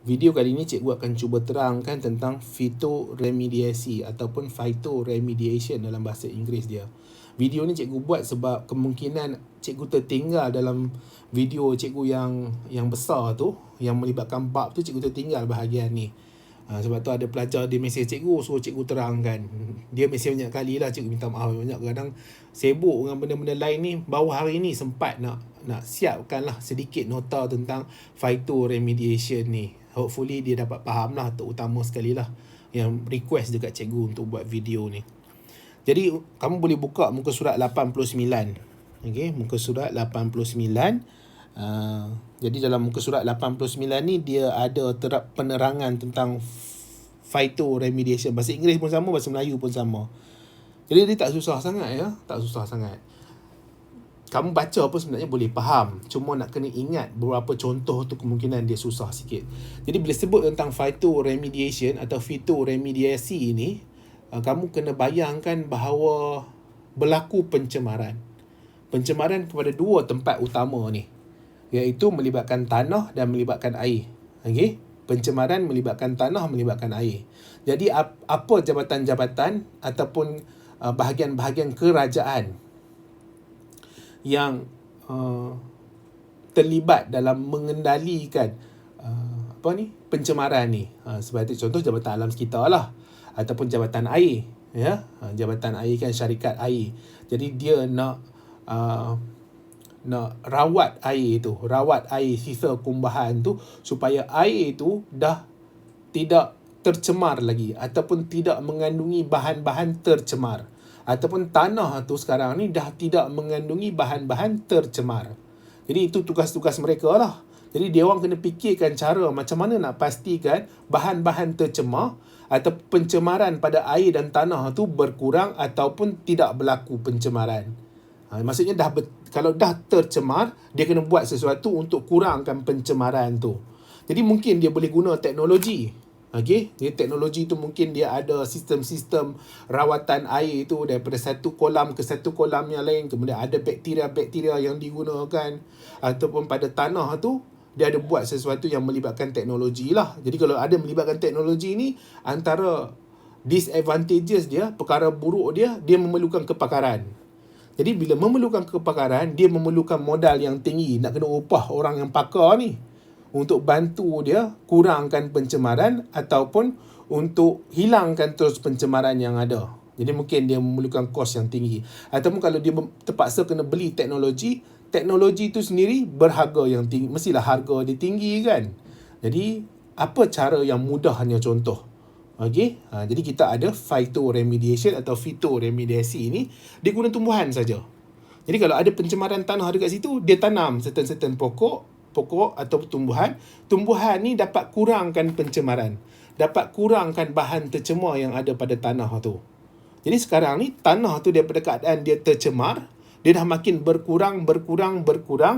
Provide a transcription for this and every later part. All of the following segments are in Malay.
Video kali ini cikgu akan cuba terangkan tentang phytoremediasi ataupun phytoremediation dalam bahasa Inggeris dia. Video ni cikgu buat sebab kemungkinan cikgu tertinggal dalam video cikgu yang besar tu, yang melibatkan bab tu, cikgu tertinggal bahagian ni. Sebab tu ada pelajar dia mesej cikgu, suruh cikgu terangkan. Dia mesej banyak kali lah, cikgu minta maaf banyak. Kadang sibuk dengan benda-benda lain ni. Baru hari ni sempat nak siapkan lah sedikit nota tentang phytoremediation ni. Hopefully dia dapat faham lah, terutama sekali lah yang request dekat cikgu untuk buat video ni. Jadi kamu boleh buka muka surat 89. Okay, muka surat 89. Jadi dalam muka surat 89 ni dia ada terap penerangan tentang phytoremediation. Bahasa Inggeris pun sama, bahasa Melayu pun sama. Jadi dia tak susah sangat ya, tak susah sangat. Kamu baca pun sebenarnya boleh faham. Cuma nak kena ingat beberapa contoh tu kemungkinan dia susah sikit. Jadi bila sebut tentang phytoremediation atau phytoremediasi ni, kamu kena bayangkan bahawa berlaku pencemaran. Pencemaran kepada dua tempat utama ni, iaitu melibatkan tanah dan melibatkan air. Okey, pencemaran melibatkan tanah, melibatkan air. Jadi apa jabatan-jabatan ataupun bahagian-bahagian kerajaan yang terlibat dalam mengendalikan pencemaran ni. Seperti contoh jabatan alam sekitar lah, ataupun jabatan air, ya. Jabatan air kan syarikat air. Jadi dia nak rawat air sisa kumbahan tu supaya air tu dah tidak tercemar lagi ataupun tidak mengandungi bahan-bahan tercemar, ataupun tanah tu sekarang ni dah tidak mengandungi bahan-bahan tercemar. Jadi itu tugas-tugas mereka lah. Jadi dia orang kena fikirkan cara macam mana nak pastikan bahan-bahan tercemar atau pencemaran pada air dan tanah tu berkurang ataupun tidak berlaku pencemaran. Maksudnya kalau dah tercemar, dia kena buat sesuatu untuk kurangkan pencemaran tu. Jadi mungkin dia boleh guna teknologi. Okey, jadi teknologi tu mungkin dia ada sistem-sistem rawatan air tu daripada satu kolam ke satu kolam yang lain. Kemudian ada bakteria-bakteria yang digunakan. Ataupun pada tanah tu dia ada buat sesuatu yang melibatkan teknologi lah. Jadi kalau ada melibatkan teknologi ni, antara disadvantages dia, perkara buruk dia memerlukan kepakaran. Jadi bila memerlukan kepakaran, dia memerlukan modal yang tinggi. Nak kena upah orang yang pakar ni untuk bantu dia kurangkan pencemaran ataupun untuk hilangkan terus pencemaran yang ada. Jadi mungkin dia memerlukan kos yang tinggi. Ataupun kalau dia terpaksa kena beli teknologi tu sendiri berharga yang tinggi. Mestilah harga dia tinggi kan. Jadi apa cara yang mudahnya contoh? Okey, jadi kita ada phytoremediation atau phytoremediasi ni, dia guna tumbuhan saja. Jadi kalau ada pencemaran tanah dekat situ, dia tanam certain pokok atau tumbuhan ni dapat kurangkan pencemaran, dapat kurangkan bahan tercemar yang ada pada tanah tu. Jadi sekarang ni tanah tu daripada keadaan dia tercemar, dia dah makin berkurang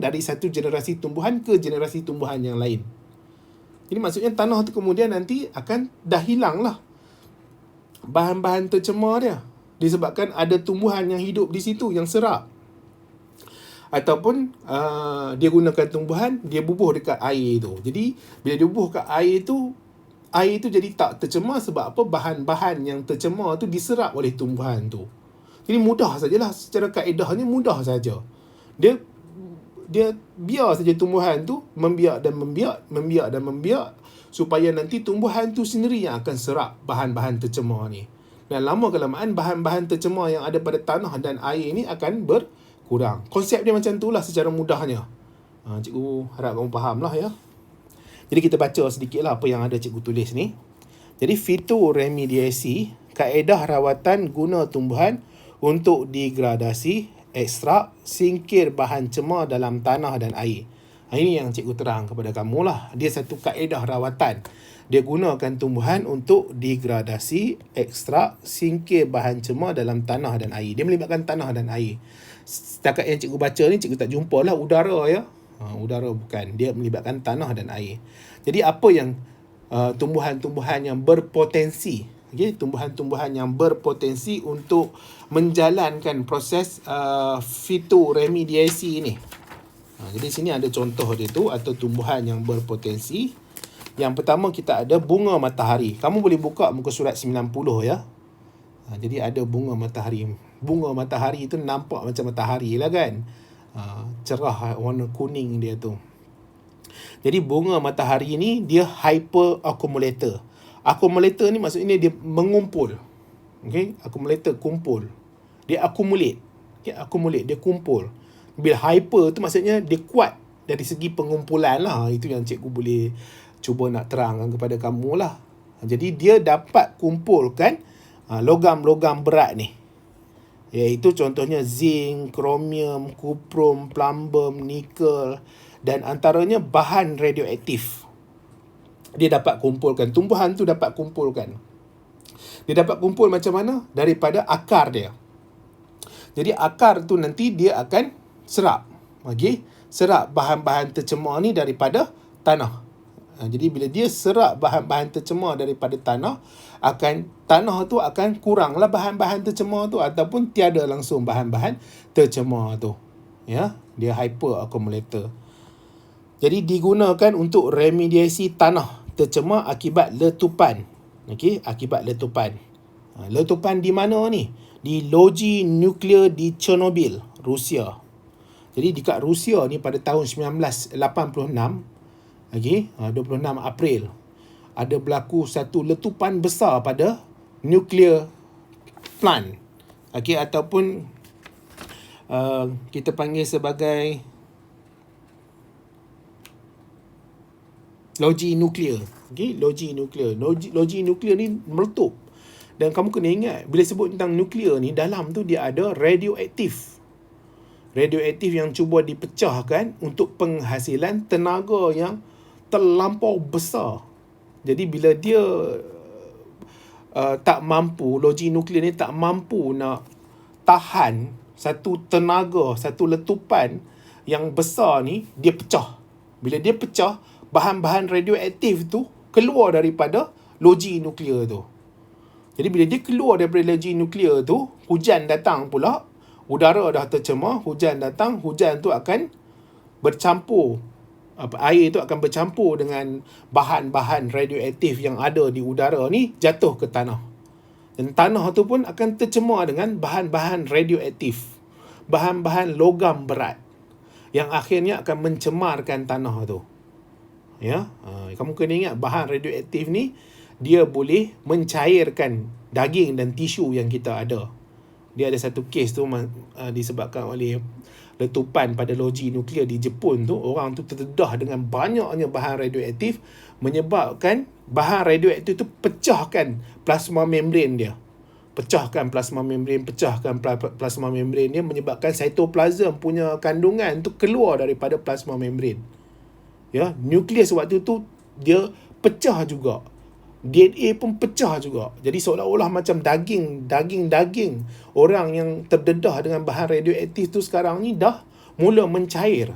dari satu generasi tumbuhan ke generasi tumbuhan yang lain. Jadi maksudnya tanah tu kemudian nanti akan dah hilang lah bahan-bahan tercemar dia, disebabkan ada tumbuhan yang hidup di situ yang serap. Ataupun dia gunakan tumbuhan, dia bubuh dekat air tu. Jadi bila dia bubuh kat air tu jadi tak tercemar sebab apa? Bahan-bahan yang tercemar tu diserap oleh tumbuhan tu. Jadi mudah sajalah, secara kaedahnya mudah saja. Dia biar saja tumbuhan tu membiak supaya nanti tumbuhan tu sendiri yang akan serap bahan-bahan tercemar ni. Dan lama kelamaan bahan-bahan tercemar yang ada pada tanah dan air ni akan berkurang. Konsep dia macam tu lah secara mudahnya. Cikgu harap kamu faham lah ya. Jadi kita baca sedikit lah apa yang ada cikgu tulis ni. Jadi phytoremediasi, kaedah rawatan guna tumbuhan untuk degradasi, ekstrak, singkir bahan cemar dalam tanah dan air. Ini yang cikgu terang kepada kamu lah. Dia satu kaedah rawatan. Dia gunakan tumbuhan untuk degradasi, ekstrak, singkir bahan cemar dalam tanah dan air. Dia melibatkan tanah dan air. Setakat yang cikgu baca ni, cikgu tak jumpa lah udara ya. Udara bukan. Dia melibatkan tanah dan air. Jadi apa yang tumbuhan-tumbuhan yang berpotensi, okay, tumbuhan-tumbuhan yang berpotensi untuk menjalankan proses phytoremediasi ni. Jadi sini ada contoh dia tu, atau tumbuhan yang berpotensi. Yang pertama kita ada bunga matahari. Kamu boleh buka muka surat 90 ya. Jadi ada bunga matahari. Bunga matahari tu nampak macam matahari lah kan. Cerah, warna kuning dia tu. Jadi bunga matahari ni dia hyper accumulator. Accumulator ni maksudnya dia mengumpul. Okay? Accumulator kumpul. Dia accumulate. Okay? Accumulate, dia kumpul. Bila hyper tu maksudnya dia kuat dari segi pengumpulan lah. Itu yang cikgu boleh cuba nak terangkan kepada kamu lah. Jadi dia dapat kumpulkan logam-logam berat ni. Iaitu contohnya zinc, kromium, kuprum, plumbum, nikel dan antaranya bahan radioaktif. Dia dapat kumpulkan. Tumbuhan tu dapat kumpulkan. Dia dapat kumpul macam mana? Daripada akar dia. Jadi akar tu nanti dia akan serap. Okay? Serap bahan-bahan tercemar ni daripada tanah. Jadi bila dia serap bahan-bahan tercemar daripada tanah, tanah tu akan kuranglah bahan-bahan tercemar tu ataupun tiada langsung bahan-bahan tercemar tu. Ya, dia hyper accumulator. Jadi digunakan untuk remediasi tanah tercemar akibat letupan. Okey, akibat letupan. Letupan di mana ni? Di loji nuklear di Chernobyl, Rusia. Jadi dekat Rusia ni pada tahun 1986, okey, 26 April, ada berlaku satu letupan besar pada nuclear plant. Okey, ataupun kita panggil sebagai loji nuklear. Okay? Loji nuklear ni meletup. Dan kamu kena ingat, bila sebut tentang nuklear ni, dalam tu dia ada radioaktif. Radioaktif yang cuba dipecahkan untuk penghasilan tenaga yang terlampau besar. Jadi bila dia tak mampu, loji nuklear ni tak mampu nak tahan satu tenaga, satu letupan yang besar ni, dia pecah. Bila dia pecah, bahan-bahan radioaktif tu keluar daripada loji nuklear tu. Jadi bila dia keluar daripada loji nuklear tu, hujan datang pula, udara dah tercemar, hujan datang, hujan tu akan bercampur, air tu akan bercampur dengan bahan-bahan radioaktif yang ada di udara ni, jatuh ke tanah. Dan tanah tu pun akan tercemar dengan bahan-bahan radioaktif, bahan-bahan logam berat yang akhirnya akan mencemarkan tanah tu. Ya, kamu kena ingat bahan radioaktif ni dia boleh mencairkan daging dan tisu yang kita ada. Dia ada satu kes tu disebabkan oleh letupan pada loji nuklear di Jepun tu, orang tu terdedah dengan banyaknya bahan radioaktif menyebabkan bahan radioaktif tu pecahkan plasma membran dia. Pecahkan plasma membran dia menyebabkan cytoplasm punya kandungan tu keluar daripada plasma membran. Ya, nukleus waktu tu dia pecah juga. DNA pun pecah juga. Jadi seolah-olah macam daging orang yang terdedah dengan bahan radioaktif tu sekarang ni dah mula mencair.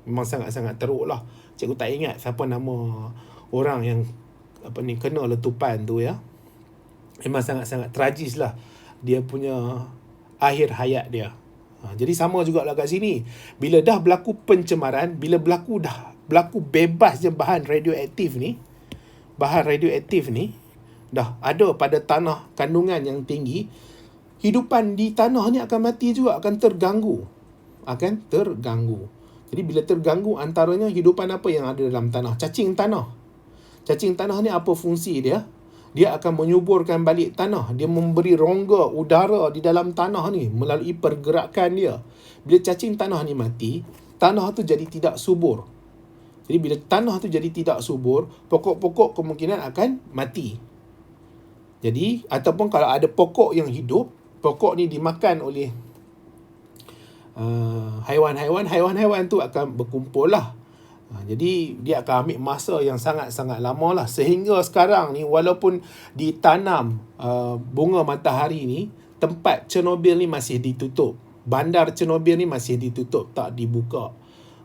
Memang sangat-sangat teruk lah. Cikgu tak ingat siapa nama orang yang kena letupan tu ya. Memang sangat-sangat tragis lah dia punya akhir hayat dia. Jadi sama jugalah kat sini. Bila dah berlaku pencemaran, bila berlaku bebas je bahan radioaktif ni, dah ada pada tanah kandungan yang tinggi, hidupan di tanah ni akan mati juga, akan terganggu. Jadi bila terganggu, antaranya hidupan apa yang ada dalam tanah? Cacing tanah. Cacing tanah ni apa fungsi dia? Dia akan menyuburkan balik tanah. Dia memberi rongga udara di dalam tanah ni melalui pergerakan dia. Bila cacing tanah ni mati, tanah tu jadi tidak subur. Jadi bila tanah tu jadi tidak subur, pokok-pokok kemungkinan akan mati. Jadi, ataupun kalau ada pokok yang hidup, pokok ni dimakan oleh haiwan-haiwan tu akan berkumpul lah. Jadi dia akan ambil masa yang sangat-sangat lama lah. Sehingga sekarang ni walaupun ditanam bunga matahari ni, tempat Chernobyl ni masih ditutup. Bandar Chernobyl ni masih ditutup, tak dibuka.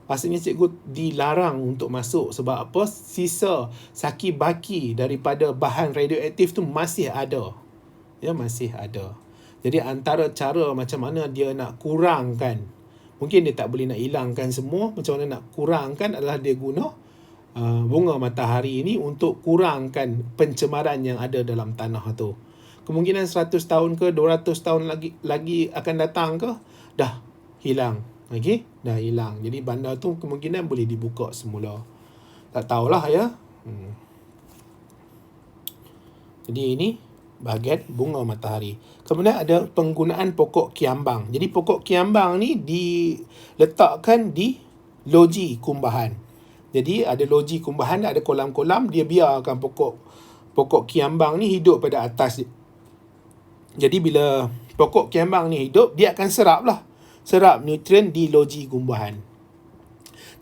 Maksudnya cikgu dilarang untuk masuk sebab apa? Sisa saki-baki daripada bahan radioaktif tu masih ada. Ya, masih ada. Jadi antara cara macam mana dia nak kurangkan, mungkin dia tak boleh nak hilangkan semua, macam mana nak kurangkan adalah dia guna bunga matahari ini untuk kurangkan pencemaran yang ada dalam tanah tu. Kemungkinan 100 tahun ke 200 tahun lagi akan datang ke, dah hilang. Okey, dah hilang. Jadi bandar tu kemungkinan boleh dibuka semula. Tak tahulah ya. Jadi ini bahagian bunga matahari. Kemudian ada penggunaan pokok kiambang. Jadi pokok kiambang ni diletakkan di loji kumbahan. Jadi ada loji kumbahan, ada kolam-kolam, dia biarkan pokok kiambang ni hidup pada atas. Jadi bila pokok kiambang ni hidup, dia akan serap nutrien di loji kumbahan.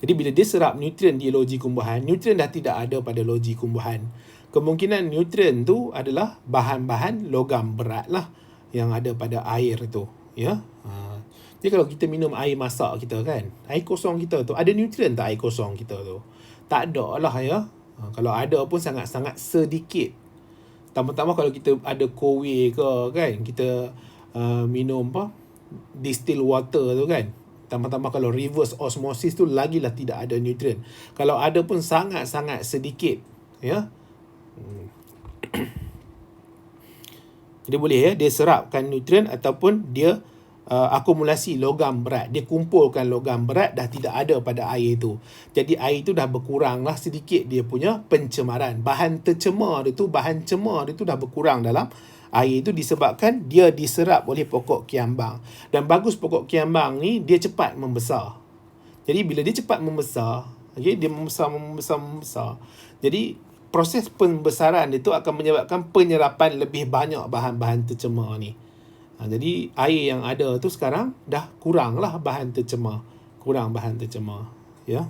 Jadi bila dia serap nutrien di loji kumbahan, nutrien dah tidak ada pada loji kumbahan. Kemungkinan nutrien tu adalah bahan-bahan logam berat lah yang ada pada air tu, ya. Jadi kalau kita minum air masak kita kan, air kosong kita tu, ada nutrien tak air kosong kita tu? Tak ada lah ya. Kalau ada pun sangat-sangat sedikit. Tambah-tambah kalau kita ada kowe ke kan, kita minum distilled water tu kan. Tambah-tambah kalau reverse osmosis tu lagilah tidak ada nutrien. Kalau ada pun sangat-sangat sedikit, ya. Jadi boleh ya, dia serapkan nutrien ataupun dia akumulasi logam berat. Dia kumpulkan logam berat dah tidak ada pada air itu. Jadi air itu dah berkuranglah sedikit dia punya pencemaran. Bahan tercemar itu, bahan cemar itu dah berkurang dalam air itu disebabkan dia diserap oleh pokok kiambang. Dan bagus pokok kiambang ni, dia cepat membesar. Jadi bila dia cepat membesar, okay, dia membesar. Jadi proses pembesaran itu akan menyebabkan penyerapan lebih banyak bahan-bahan tercemar ni. Jadi air yang ada tu sekarang dah kuranglah bahan tercemar. Kurang bahan tercemar. Ya.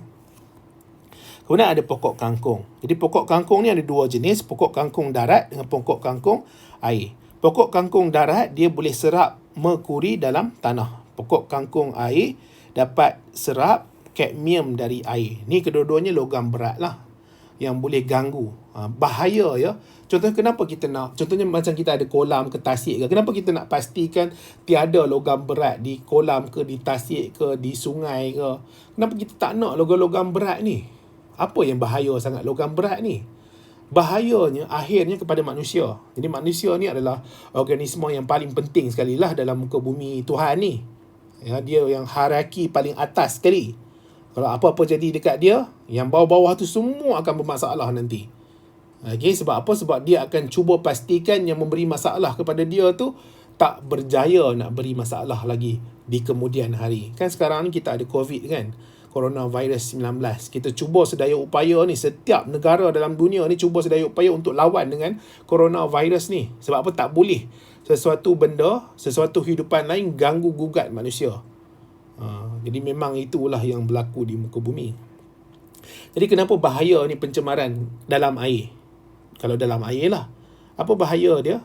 Kemudian ada pokok kangkung. Jadi pokok kangkung ni ada dua jenis. Pokok kangkung darat dengan pokok kangkung air. Pokok kangkung darat dia boleh serap merkuri dalam tanah. Pokok kangkung air dapat serap kadmium dari air. Ni kedua-duanya logam berat lah yang boleh ganggu. Bahaya ya. Contohnya kenapa kita nak, contohnya macam kita ada kolam ke tasik ke, kenapa kita nak pastikan tiada logam berat di kolam ke, di tasik ke, di sungai ke. Kenapa kita tak nak logam-logam berat ni? Apa yang bahaya sangat logam berat ni? Bahayanya akhirnya kepada manusia. Jadi manusia ni adalah organisma yang paling penting sekali lah dalam muka bumi Tuhan ni. Ya, dia yang hierarki paling atas sekali. Kalau apa-apa jadi dekat dia, yang bawah-bawah tu semua akan bermasalah nanti. Okay, sebab apa? Sebab dia akan cuba pastikan yang memberi masalah kepada dia tu tak berjaya nak beri masalah lagi di kemudian hari. Kan sekarang ni kita ada COVID kan, coronavirus 19. Kita cuba sedaya upaya ni, setiap negara dalam dunia ni cuba sedaya upaya untuk lawan dengan coronavirus ni. Sebab apa? Tak boleh sesuatu benda, sesuatu hidupan lain ganggu gugat manusia. Jadi memang itulah yang berlaku di muka bumi. Jadi kenapa bahaya ni pencemaran dalam air? Kalau dalam air lah. Apa bahaya dia?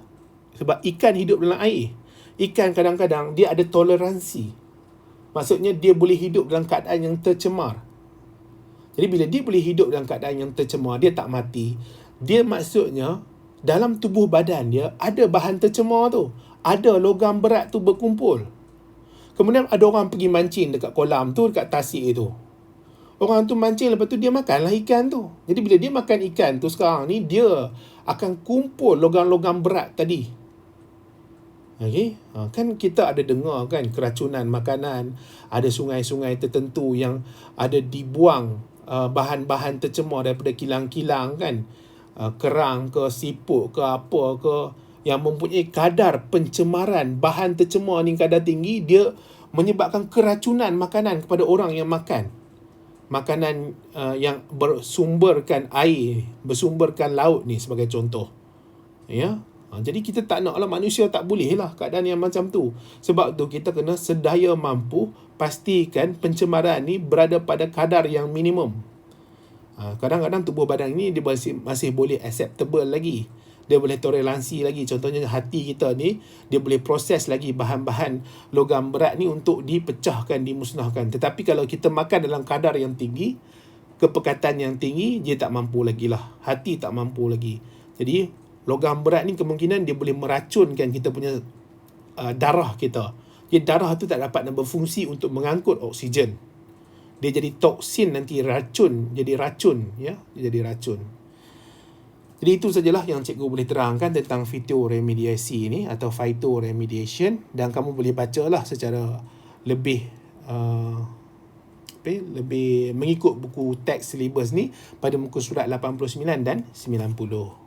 Sebab ikan hidup dalam air. Ikan kadang-kadang dia ada toleransi. Maksudnya dia boleh hidup dalam keadaan yang tercemar. Jadi bila dia boleh hidup dalam keadaan yang tercemar, dia tak mati. Dia maksudnya dalam tubuh badan dia ada bahan tercemar tu. Ada logam berat tu berkumpul. Kemudian ada orang pergi mancing dekat kolam tu, dekat tasik tu. Orang tu mancing, lepas tu dia makanlah ikan tu. Jadi bila dia makan ikan tu sekarang ni, dia akan kumpul logam-logam berat tadi. Okay? Kan kita ada dengar kan keracunan makanan, ada sungai-sungai tertentu yang ada dibuang bahan-bahan tercemar daripada kilang-kilang kan. Kerang ke, siput ke, apa ke, yang mempunyai kadar pencemaran bahan tercemar ni kadar tinggi, dia menyebabkan keracunan makanan kepada orang yang makan. Makanan yang bersumberkan air, bersumberkan laut ni sebagai contoh. Ya. Jadi kita tak naklah, manusia tak boleh lah keadaan yang macam tu. Sebab tu kita kena sedaya mampu pastikan pencemaran ni berada pada kadar yang minimum. Kadang-kadang tubuh badan ni dia masih boleh acceptable lagi. Dia boleh toleransi lagi. Contohnya hati kita ni, dia boleh proses lagi bahan-bahan logam berat ni untuk dipecahkan, dimusnahkan. Tetapi kalau kita makan dalam kadar yang tinggi, kepekatan yang tinggi, dia tak mampu lagi lah. Hati tak mampu lagi. Jadi logam berat ni kemungkinan dia boleh meracunkan kita punya darah kita. Jadi darah tu tak dapat berfungsi untuk mengangkut oksigen. dia jadi toksin, nanti racun, jadi racun, ya, dia jadi racun. Jadi itu sajalah yang cikgu boleh terangkan tentang phytoremediasi ni atau phytoremediation, dan kamu boleh bacalah secara lebih lebih mengikut buku teks syllabus ni pada muka surat 89 dan 90.